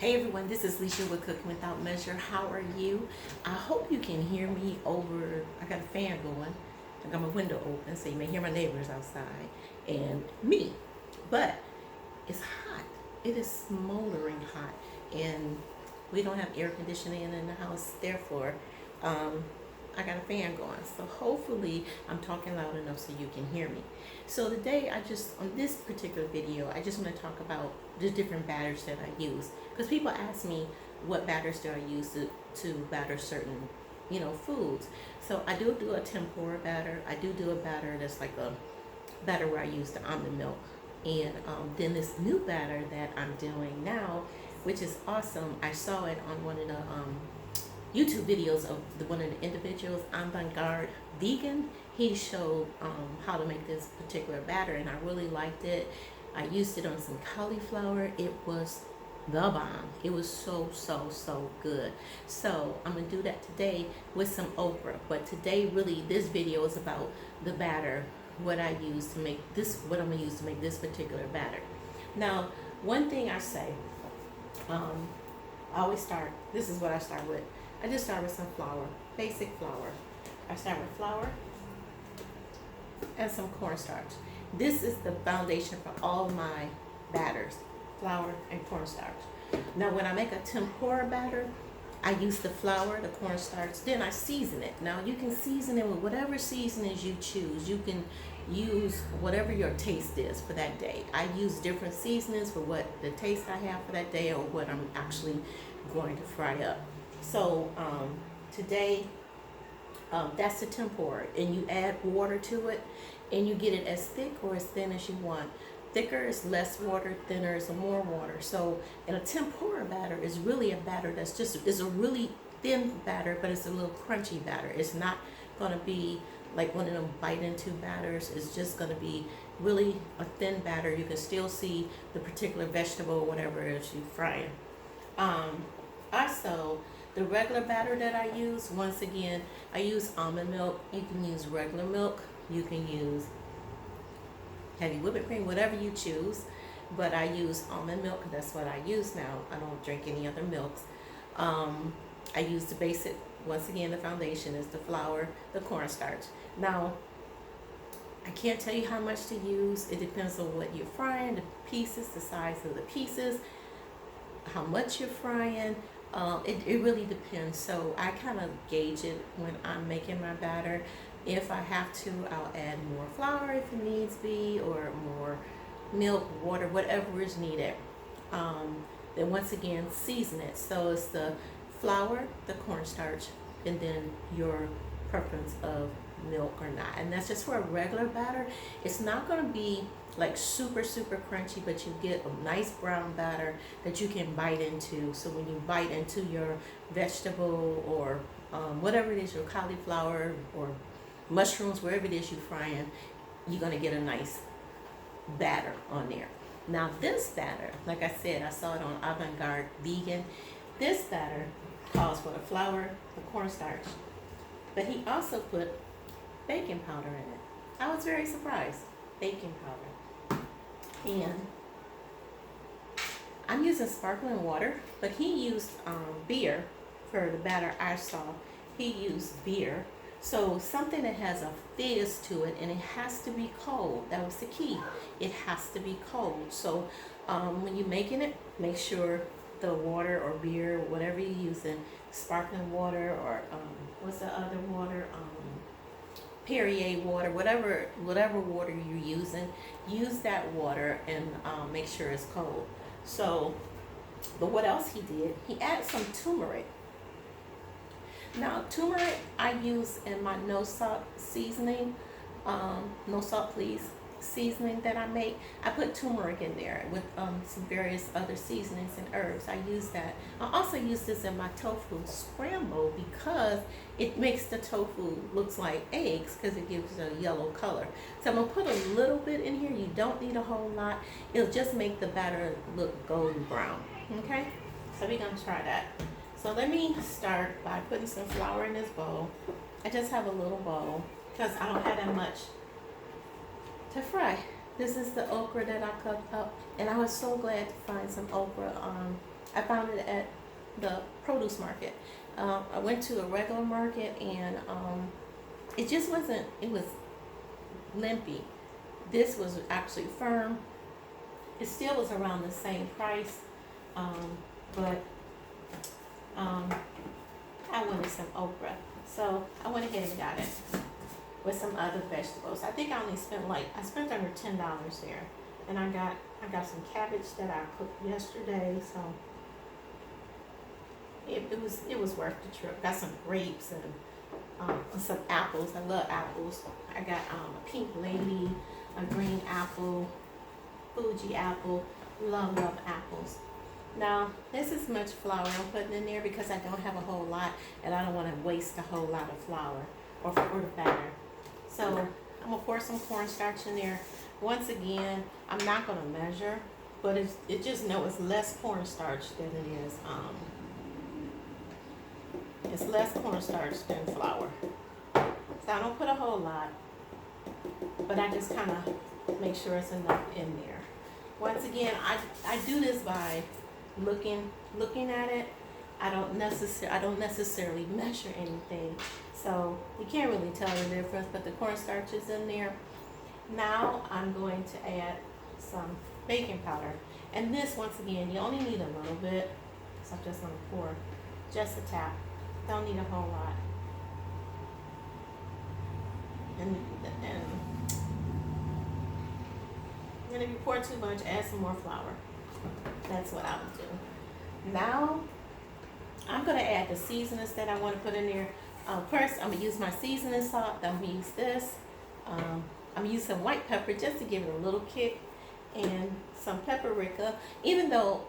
Hey everyone, this is Leisha with Cooking Without Measure. How are you? I hope you can hear me over. I got a fan going. I got my window open, so you may hear my neighbors outside and me. But it's hot. It is smoldering hot, and we don't have air conditioning in the house. Therefore, um, I got a fan going. So hopefully, I'm talking loud enough so you can hear me. So today, on this particular video, I just want to talk about the different batters that I use, because people ask me what batters do I use to batter certain foods. So I do a tempura batter. I do a batter that's like a batter where I use the almond milk, and then this new batter that I'm doing now, which is awesome. I saw it on one of the YouTube videos of one of the individuals, Avant-Garde Vegan. He showed how to make this particular batter, and I really liked it. I used it on some cauliflower. It was the bomb. It was so good. So I'm gonna do that today with some okra. But today, really, this video is about the batter, what I use to make this, what I'm gonna use to make this particular batter. Now, one thing I say, I always start. This is what I start with. I just start with some flour, basic flour. I start with flour and some cornstarch. This is the foundation for all my batters, flour and cornstarch. Now when I make a tempura batter, I use the flour, the cornstarch, then I season it. Now you can season it with whatever seasonings you choose. You can use whatever your taste is for that day. I use different seasonings for what the taste I have for that day or what I'm actually going to fry up. So today, that's the tempura, and you add water to it, and you get it as thick or as thin as you want. Thicker is less water, thinner is more water. So, and a tempura batter is really a batter that's is a really thin batter, but it's a little crunchy batter. It's not going to be like one of them bite into batters. It's just going to be really a thin batter. You can still see the particular vegetable or whatever it is you're frying. Also, the regular batter that I use, once again, I use almond milk. You can use regular milk. You can use heavy whipping cream, whatever you choose. But I use almond milk. That's what I use now. I don't drink any other milks. I use the basic, once again, the foundation is the flour, the cornstarch. Now, I can't tell you how much to use. It depends on what you're frying, the pieces, the size of the pieces, how much you're frying. It really depends. So I kind of gauge it when I'm making my batter. If I have to, I'll add more flour if it needs be, or more milk, water, whatever is needed. Then once again, season it. So it's the flour, the cornstarch, and then your preference of milk or not. And that's just for a regular batter. It's not going to be like super crunchy, but you get a nice brown batter that you can bite into. So when you bite into your vegetable or whatever it is, your cauliflower or mushrooms, wherever it is you're frying, you're going to get a nice batter on there. Now this batter, like I said, I saw it on Avant-Garde Vegan. This batter calls for the flour, the cornstarch, but he also put baking powder in it. I was very surprised. Baking powder. And I'm using sparkling water, but he used beer for the batter I saw. He used beer. So something that has a fizz to it, and it has to be cold. That was the key. It has to be cold. So when you're making it, make sure the water or beer, whatever you're using, sparkling water or what's the other water? Perrier water, whatever water you're using, use that water and make sure it's cold. So, but what else he did? He added some turmeric. Now, turmeric I use in my no salt seasoning, no salt please seasoning that I make. I put turmeric in there with some various other seasonings and herbs. I use that. I also use this in my tofu scramble because it makes the tofu looks like eggs because it gives a yellow color. So I'm gonna put a little bit in here. You don't need a whole lot. It'll just make the batter look golden brown. Okay, so we're gonna try that. So let me start by putting some flour in this bowl. I just have a little bowl because I don't have that much to fry. This is the okra that I cut up, and I was so glad to find some okra I found it at the produce market. I went to a regular market and it just wasn't, it was limpy. This was actually firm. It still was around the same price, but I wanted some okra. So I went ahead and got it with some other vegetables. I think I only spent I spent under $10 there. And I got some cabbage that I cooked yesterday, so it was worth the trip. Got some grapes and some apples. I love apples. I got a pink lady, a green apple, Fuji apple. Love apples. Now this is much flour I'm putting in there because I don't have a whole lot and I don't want to waste a whole lot of flour or the batter. So I'm gonna pour some cornstarch in there. Once again, I'm not gonna measure, but it just know it's less cornstarch than it is it's less cornstarch than flour. So I don't put a whole lot, but I just kind of make sure it's enough in there. Once again, I do this by looking at it. I don't necessarily measure anything, so you can't really tell the difference. But the cornstarch is in there. Now I'm going to add some baking powder, and this, once again, you only need a little bit. So I'm just gonna pour just a tap. Don't need a whole lot. And if you pour too much, add some more flour. That's what I would do. Now I'm gonna add the seasonings that I want to put in there. First, I'm gonna use my seasoning salt. I'm gonna use this. I'm gonna use some white pepper just to give it a little kick, and some paprika. Even though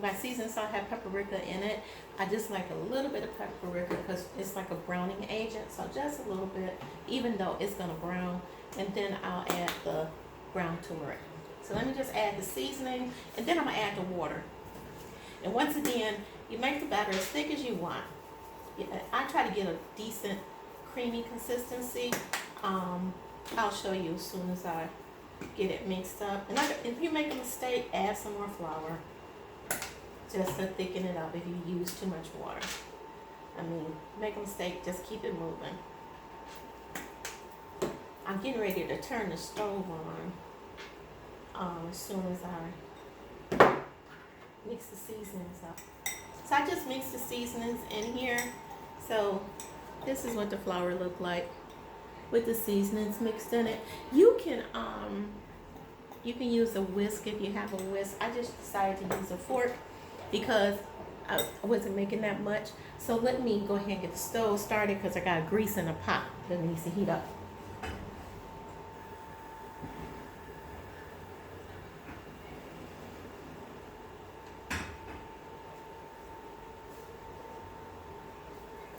my seasoning salt had paprika in it, I just like a little bit of paprika because it's like a browning agent. So just a little bit, even though it's gonna brown. And then I'll add the ground turmeric. So let me just add the seasoning, and then I'm gonna add the water. And once again, you make the batter as thick as you want. I try to get a decent creamy consistency. I'll show you as soon as I get it mixed up. And if you make a mistake, add some more flour just to thicken it up if you use too much water. I mean, make a mistake, just keep it moving. I'm getting ready to turn the stove on as soon as I mix the seasonings up. So I just mixed the seasonings in here. So this is what the flour looked like with the seasonings mixed in it. You can use a whisk if you have a whisk. I just decided to use a fork because I wasn't making that much. So let me go ahead and get the stove started because I got grease in a pot that needs to heat up.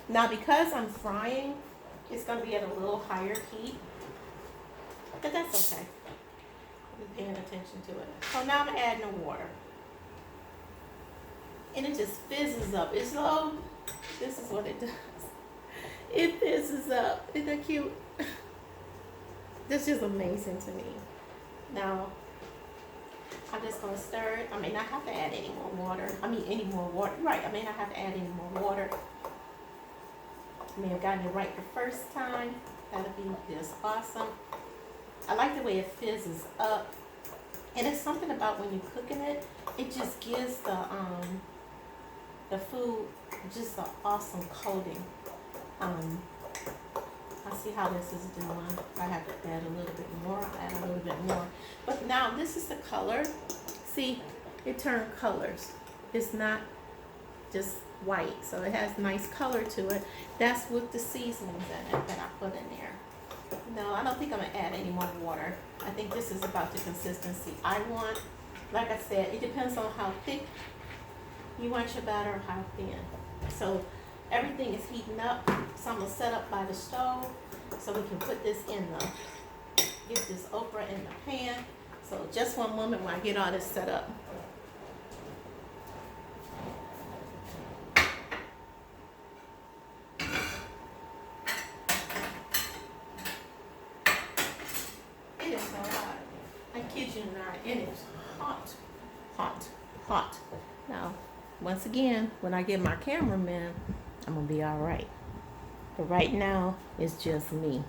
Now, because I'm frying, it's going to be at a little higher heat, but that's okay. I'm paying attention to it. So now I'm adding the water. And it just fizzes up. It's low. This is what it does. It fizzes up. Isn't that cute? That's just amazing to me. Now, I'm just going to stir it. I may not have to add any more water. Right, I may not have to add any more water. I may have gotten it right the first time. That'll be just awesome. I like the way it fizzes up. And it's something about when you're cooking it, it just gives the food just an awesome coating. I see how this is doing. If I have to add a little bit more, I'll add a little bit more. But now this is the color. See, it turned colors. It's not just white, so it has nice color to it. That's with the seasonings in it that I put in there. No, I don't think I'm gonna add any more water. I think this is about the consistency I want. Like I said, it depends on how thick you want your batter or how thin. So everything is heating up, so I'm gonna set up by the stove so we can put this get this okra in the pan. So just one moment while I get all this set up. It is so hot. I kid you not, it is hot, hot, hot. Now, once again, when I get my cameraman, I'm gonna be all right. But right now, it's just me.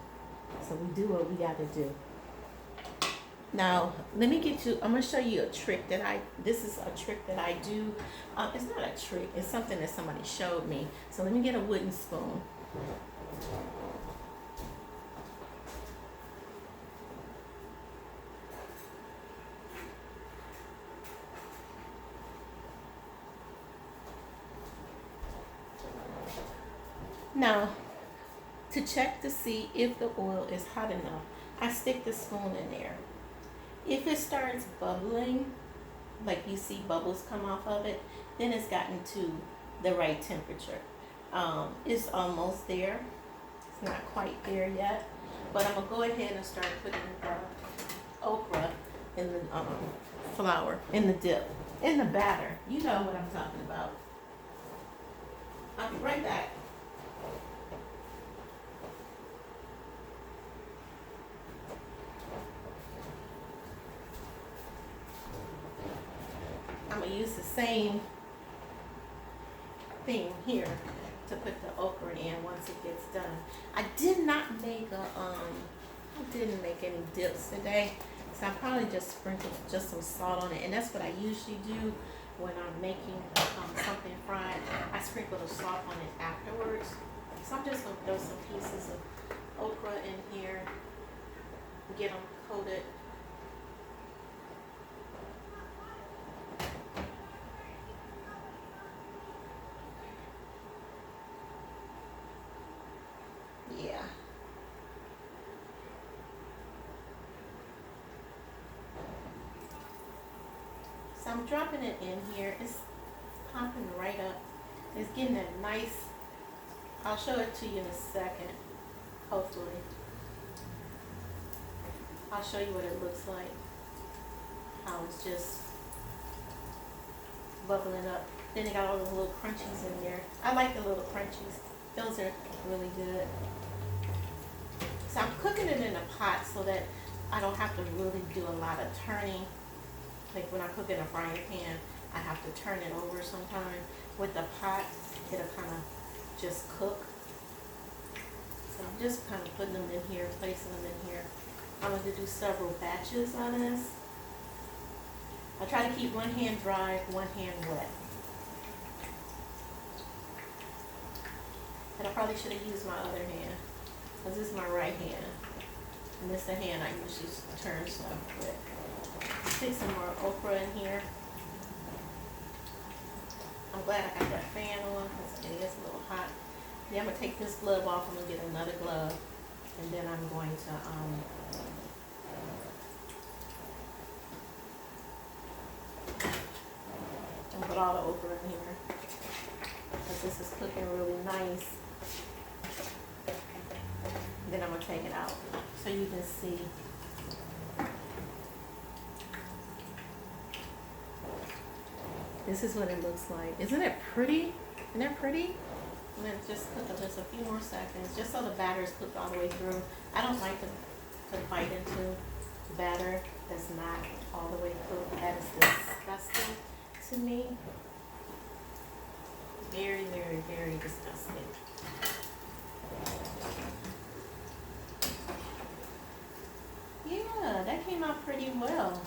So we do what we gotta do. Now, let me get you, I'm gonna show you a trick this is a trick that I do. It's not a trick, it's something that somebody showed me. So let me get a wooden spoon. Now, to check to see if the oil is hot enough, I stick the spoon in there. If it starts bubbling, like you see bubbles come off of it, then it's gotten to the right temperature. It's almost there. It's not quite there yet, but I'm gonna go ahead and start putting okra in the flour, in the dip, in the batter. You know what I'm talking about. I'll be right back. I'm gonna use the same thing here to put the okra in once it gets done. I did not make I didn't make any dips today, so I probably just sprinkled just some salt on it, and that's what I usually do when I'm making something fried. I sprinkle the salt on it afterwards. So I'm just gonna throw some pieces of okra in here, get them coated. Yeah. So I'm dropping it in here. It's popping right up. It's getting a nice, I'll show it to you in a second, hopefully. I'll show you what it looks like. How it's just bubbling up. Then it got all the little crunchies in there. I like the little crunchies. Those are really good. So I'm cooking it in a pot so that I don't have to really do a lot of turning. Like when I cook in a frying pan, I have to turn it over sometimes. With the pot, it'll kind of just cook. So I'm just kind of putting them in here, placing them in here. I'm going to do several batches on this. I try to keep one hand dry, one hand wet. And I probably should have used my other hand, because this is my right hand. And this is the hand I usually turn stuff with. Stick some more okra in here. I'm glad I got that fan on because it is a little hot. Then I'm going to take this glove off. I'm going to get another glove. And then I'm going to put all the okra in here. Because this is cooking really nice. Then I'm going to take it out so you can see. This is what it looks like. Isn't it pretty? Isn't that pretty? I'm going to just cook it just a few more seconds, just so the batter is cooked all the way through. I don't like to bite into batter that's not all the way cooked. That is disgusting to me. Very, very, very disgusting. Yeah, that came out pretty well.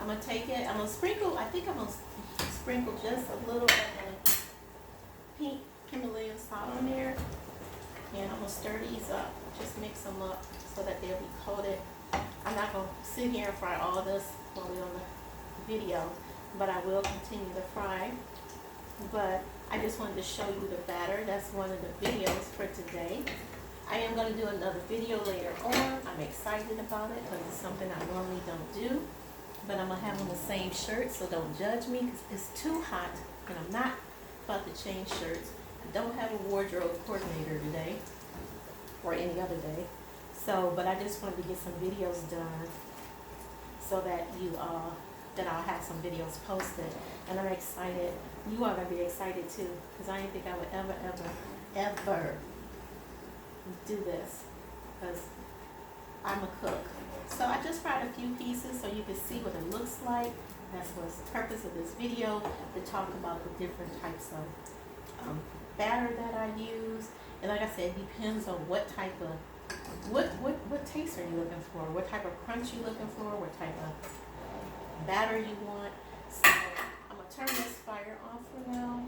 I'm going to take it, I'm going to sprinkle, I think I'm going to sprinkle just a little of the pink Himalayan salt on there. And I'm going to stir these up, just mix them up so that they'll be coated. I'm not going to sit here and fry all this while we're on the video, but I will continue to fry. But I just wanted to show you the batter. That's one of the videos for today. I am going to do another video later on. I'm excited about it because it's something I normally don't do. But I'm going to have on the same shirt, so don't judge me because it's too hot and I'm not about to change shirts. I don't have a wardrobe coordinator today or any other day. So, but I just wanted to get some videos done so that that I'll have some videos posted. And I'm excited. You are going to be excited too because I didn't think I would ever do this because I'm a cook. So I just fried a few pieces so you can see what it looks like. That's what's the purpose of this video, to talk about the different types of batter that I use. And like I said, it depends on what type of, what taste are you looking for? What type of crunch you looking for? What type of batter you want? So I'm gonna turn this fire off for now.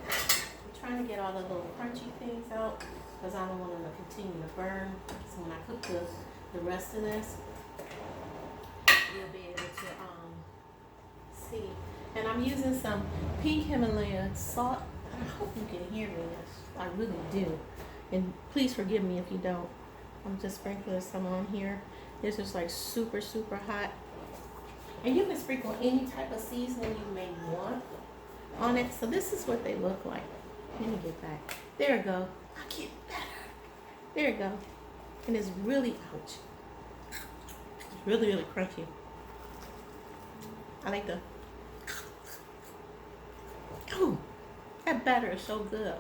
I'm trying to get all the little crunchy things out because I don't want them to continue to burn. So when I cook the rest of this, you'll be able to see. And I'm using some pink Himalayan salt. I hope you can hear me. I really do. And please forgive me if you don't. I'm just sprinkling some on here. This is like super, super hot. And you can sprinkle any type of seasoning you may want on it. So this is what they look like. Let me get back. There we go. I get better. There we go. And it's really, ouch. It's really, really crunchy. I like the, oh, that batter is so good.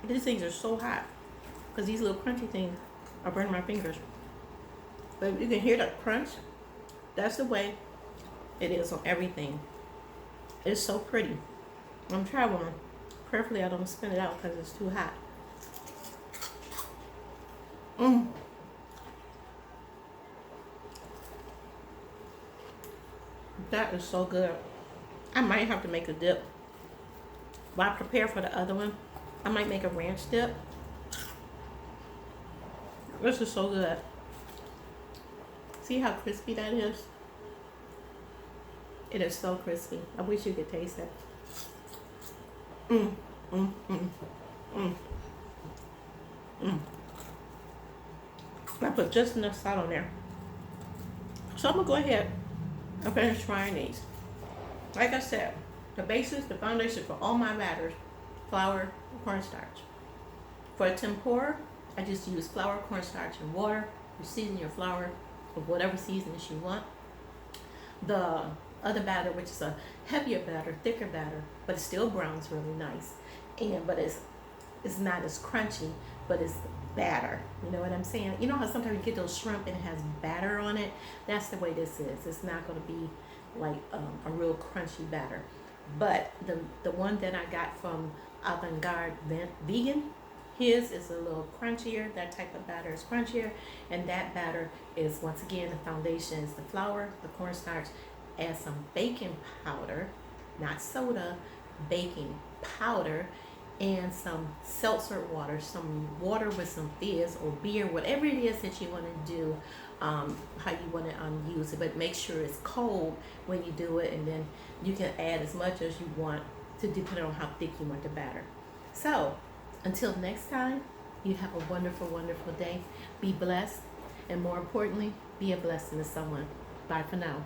These things are so hot because these little crunchy things are burning my fingers. But you can hear that crunch. That's the way it is on everything. It's so pretty. I'm trying one. Prayerfully I don't spin it out because it's too hot. That is so good. I might have to make a dip. While I prepare for the other one, I might make a ranch dip. This is so good. See how crispy that is? It is so crispy. I wish you could taste it. I put just enough salt on there. So I'm gonna go ahead and finish frying these. Like I said, the basis, the foundation for all my batters, flour, and cornstarch. For a tempura, I just use flour, cornstarch, and water. You season your flour with whatever seasonings you want. The other batter, which is a heavier batter, thicker batter, but it still browns really nice. But it's not as crunchy, but it's batter. You know what I'm saying? You know how sometimes you get those shrimp and it has batter on it? That's the way this is. It's not going to be like a real crunchy batter. But the one that I got from Avant-Garde Vegan, his is a little crunchier. That type of batter is crunchier. And that batter is, once again, the foundation is the flour, the cornstarch, add some baking powder, not soda, baking powder, and some seltzer water, some water with some fizz or beer, whatever it is that you want to do, how you want to use it. But make sure it's cold when you do it, and then you can add as much as you want to, depending on how thick you want the batter. So until next time, you have a wonderful, wonderful day. Be blessed, and more importantly, be a blessing to someone. Bye for now.